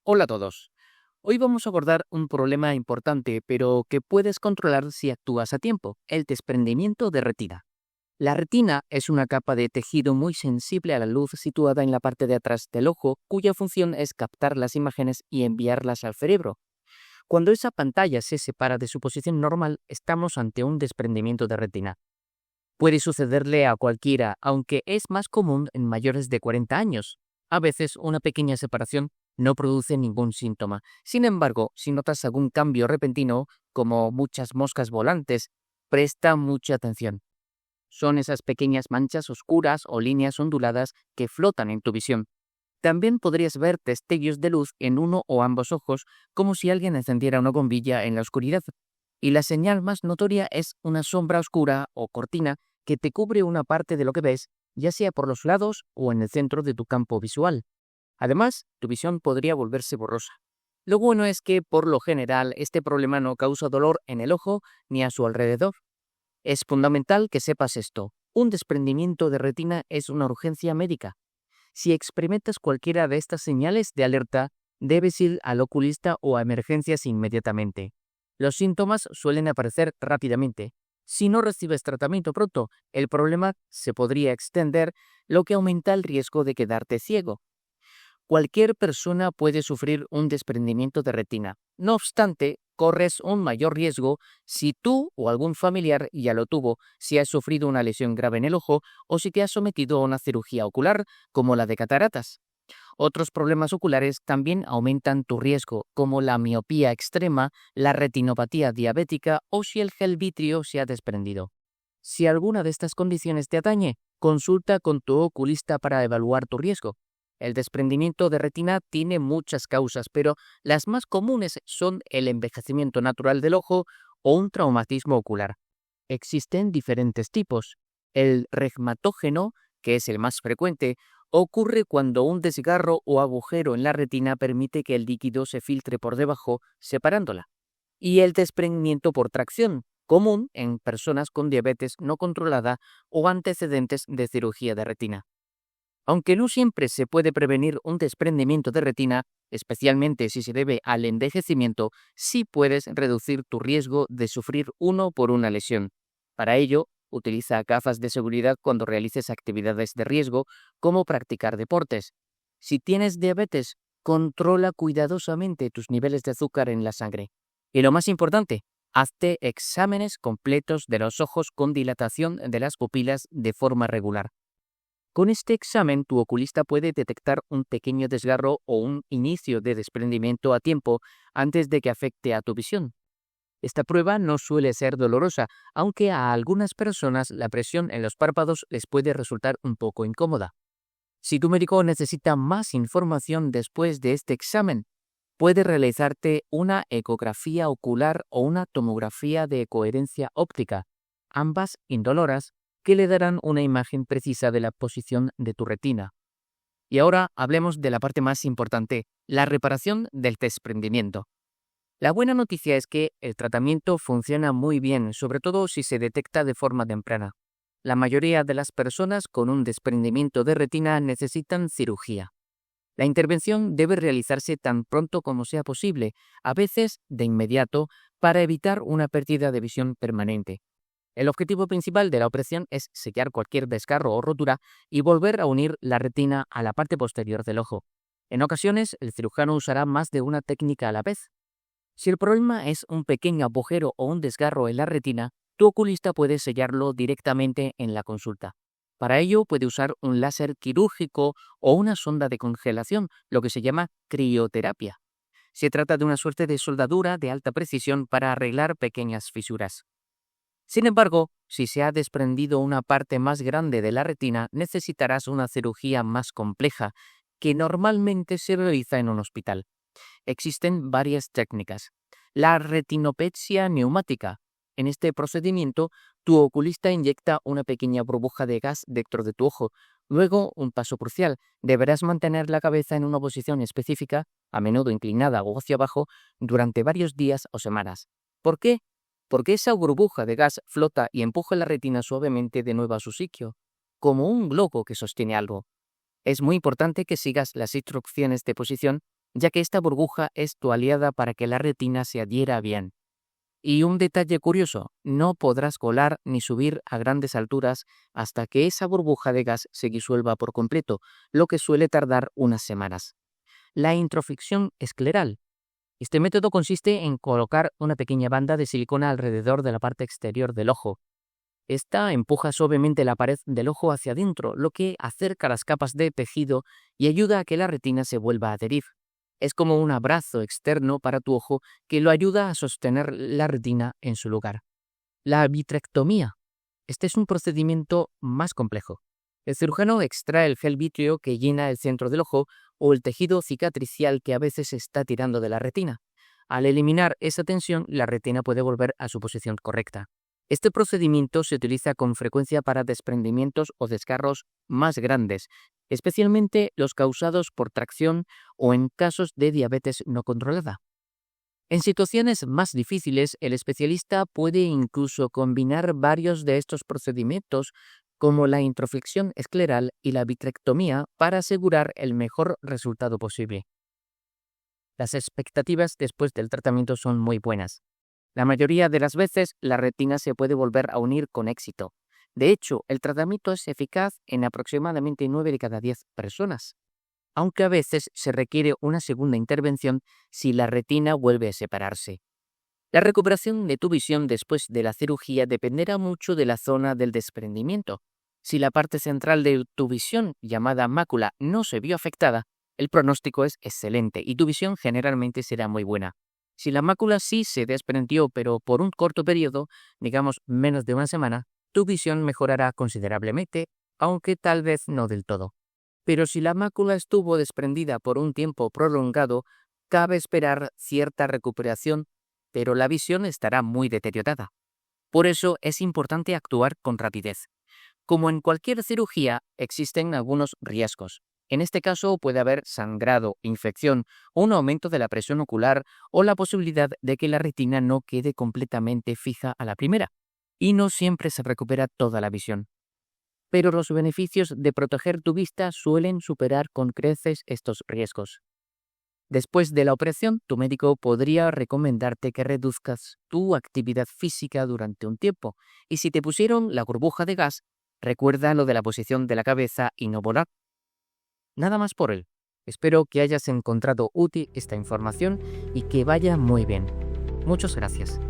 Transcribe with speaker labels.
Speaker 1: Hola a todos. Hoy vamos a abordar un problema importante, pero que puedes controlar si actúas a tiempo, el desprendimiento de retina. La retina es una capa de tejido muy sensible a la luz situada en la parte de atrás del ojo, cuya función es captar las imágenes y enviarlas al cerebro. Cuando esa pantalla se separa de su posición normal, estamos ante un desprendimiento de retina. Puede sucederle a cualquiera, aunque es más común en mayores de 40 años. A veces una pequeña separación no produce ningún síntoma. Sin embargo, si notas algún cambio repentino, como muchas moscas volantes, presta mucha atención. Son esas pequeñas manchas oscuras o líneas onduladas que flotan en tu visión. También podrías ver destellos de luz en uno o ambos ojos, como si alguien encendiera una bombilla en la oscuridad. Y la señal más notoria es una sombra oscura o cortina que te cubre una parte de lo que ves, ya sea por los lados o en el centro de tu campo visual. Además, tu visión podría volverse borrosa. Lo bueno es que, por lo general, este problema no causa dolor en el ojo ni a su alrededor. Es fundamental que sepas esto. Un desprendimiento de retina es una urgencia médica. Si experimentas cualquiera de estas señales de alerta, debes ir al oculista o a emergencias inmediatamente. Los síntomas suelen aparecer rápidamente. Si no recibes tratamiento pronto, el problema se podría extender, lo que aumenta el riesgo de quedarte ciego. Cualquier persona puede sufrir un desprendimiento de retina. No obstante, corres un mayor riesgo si tú o algún familiar ya lo tuvo, si has sufrido una lesión grave en el ojo o si te has sometido a una cirugía ocular, como la de cataratas. Otros problemas oculares también aumentan tu riesgo, como la miopía extrema, la retinopatía diabética o si el gel vitrio se ha desprendido. Si alguna de estas condiciones te atañe, consulta con tu oculista para evaluar tu riesgo. El desprendimiento de retina tiene muchas causas, pero las más comunes son el envejecimiento natural del ojo o un traumatismo ocular. Existen diferentes tipos. El regmatógeno, que es el más frecuente, ocurre cuando un desgarro o agujero en la retina permite que el líquido se filtre por debajo, separándola. Y el desprendimiento por tracción, común en personas con diabetes no controlada o antecedentes de cirugía de retina. Aunque no siempre se puede prevenir un desprendimiento de retina, especialmente si se debe al envejecimiento, sí puedes reducir tu riesgo de sufrir uno por una lesión. Para ello, utiliza gafas de seguridad cuando realices actividades de riesgo, como practicar deportes. Si tienes diabetes, controla cuidadosamente tus niveles de azúcar en la sangre. Y lo más importante, hazte exámenes completos de los ojos con dilatación de las pupilas de forma regular. Con este examen, tu oculista puede detectar un pequeño desgarro o un inicio de desprendimiento a tiempo antes de que afecte a tu visión. Esta prueba no suele ser dolorosa, aunque a algunas personas la presión en los párpados les puede resultar un poco incómoda. Si tu médico necesita más información después de este examen, puede realizarte una ecografía ocular o una tomografía de coherencia óptica, ambas indoloras, que le darán una imagen precisa de la posición de tu retina. Y ahora hablemos de la parte más importante, la reparación del desprendimiento. La buena noticia es que el tratamiento funciona muy bien, sobre todo si se detecta de forma temprana. La mayoría de las personas con un desprendimiento de retina necesitan cirugía. La intervención debe realizarse tan pronto como sea posible, a veces de inmediato, para evitar una pérdida de visión permanente. El objetivo principal de la operación es sellar cualquier desgarro o rotura y volver a unir la retina a la parte posterior del ojo. En ocasiones, el cirujano usará más de una técnica a la vez. Si el problema es un pequeño agujero o un desgarro en la retina, tu oculista puede sellarlo directamente en la consulta. Para ello puede usar un láser quirúrgico o una sonda de congelación, lo que se llama crioterapia. Se trata de una suerte de soldadura de alta precisión para arreglar pequeñas fisuras. Sin embargo, si se ha desprendido una parte más grande de la retina, necesitarás una cirugía más compleja, que normalmente se realiza en un hospital. Existen varias técnicas. La retinopexia neumática. En este procedimiento, tu oculista inyecta una pequeña burbuja de gas dentro de tu ojo. Luego, un paso crucial, deberás mantener la cabeza en una posición específica, a menudo inclinada o hacia abajo, durante varios días o semanas. ¿Por qué? Porque esa burbuja de gas flota y empuja la retina suavemente de nuevo a su sitio, como un globo que sostiene algo. Es muy importante que sigas las instrucciones de posición ya que esta burbuja es tu aliada para que la retina se adhiera bien. Y un detalle curioso, no podrás colar ni subir a grandes alturas hasta que esa burbuja de gas se disuelva por completo, lo que suele tardar unas semanas. La introficción escleral. Este método consiste en colocar una pequeña banda de silicona alrededor de la parte exterior del ojo. Esta empuja suavemente la pared del ojo hacia adentro, lo que acerca las capas de tejido y ayuda a que la retina se vuelva a adherir. Es como un abrazo externo para tu ojo que lo ayuda a sostener la retina en su lugar. La vitrectomía. Este es un procedimiento más complejo. El cirujano extrae el gel vítreo que llena el centro del ojo o el tejido cicatricial que a veces está tirando de la retina. Al eliminar esa tensión, la retina puede volver a su posición correcta. Este procedimiento se utiliza con frecuencia para desprendimientos o desgarros más grandes, especialmente los causados por tracción o en casos de diabetes no controlada. En situaciones más difíciles, el especialista puede incluso combinar varios de estos procedimientos, como la introflexión escleral y la vitrectomía, para asegurar el mejor resultado posible. Las expectativas después del tratamiento son muy buenas. La mayoría de las veces, la retina se puede volver a unir con éxito. De hecho, el tratamiento es eficaz en aproximadamente 9 de cada 10 personas, aunque a veces se requiere una segunda intervención si la retina vuelve a separarse. La recuperación de tu visión después de la cirugía dependerá mucho de la zona del desprendimiento. Si la parte central de tu visión, llamada mácula, no se vio afectada, el pronóstico es excelente y tu visión generalmente será muy buena. Si la mácula sí se desprendió, pero por un corto periodo, digamos menos de una semana, tu visión mejorará considerablemente, aunque tal vez no del todo. Pero si la mácula estuvo desprendida por un tiempo prolongado, cabe esperar cierta recuperación, pero la visión estará muy deteriorada. Por eso es importante actuar con rapidez. Como en cualquier cirugía, existen algunos riesgos. En este caso puede haber sangrado, infección, un aumento de la presión ocular o la posibilidad de que la retina no quede completamente fija a la primera, y no siempre se recupera toda la visión. Pero los beneficios de proteger tu vista suelen superar con creces estos riesgos. Después de la operación, tu médico podría recomendarte que reduzcas tu actividad física durante un tiempo, y si te pusieron la burbuja de gas, recuerda lo de la posición de la cabeza y no volar. Nada más por él. Espero que hayas encontrado útil esta información y que vaya muy bien. Muchas gracias.